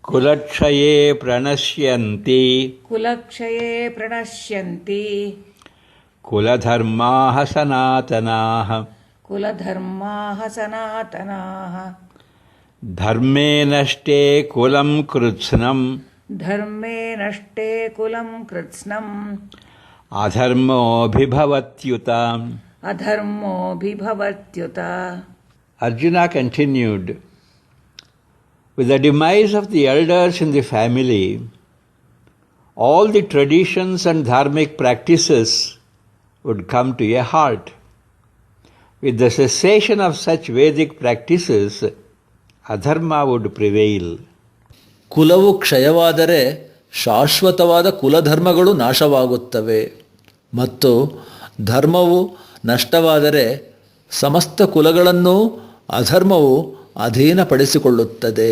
ಕುಲಕ್ಷಯೇ ಪ್ರಣಶ್ಯಂತಿ ಕುಲಧರ್ಮಾಃ ಸನಾತನಾಃ ಧರ್ಮೇ ನಷ್ಟೇ ಕುಲಂ ಕೃತ್ಸ್ನಂ ಅಧರ್ಮೋಭಿಭವತ್ಯುತ. Arjuna continued, with the demise of the elders in the family, all the traditions and dharmic practices would come to a halt. With the cessation of such Vedic practices, adharma would prevail. ಕುಲವು ಕ್ಷಯವಾದರೆ ಶಾಶ್ವತವಾದ ಕುಲಧರ್ಮಗಳು ನಾಶವಾಗುತ್ತವೆ ಮತ್ತು ಧರ್ಮವು ನಷ್ಟವಾದರೆ ಸಮಸ್ತ ಕುಲಗಳನ್ನೂ ಅಧರ್ಮವು ಅಧೀನಪಡಿಸಿಕೊಳ್ಳುತ್ತದೆ.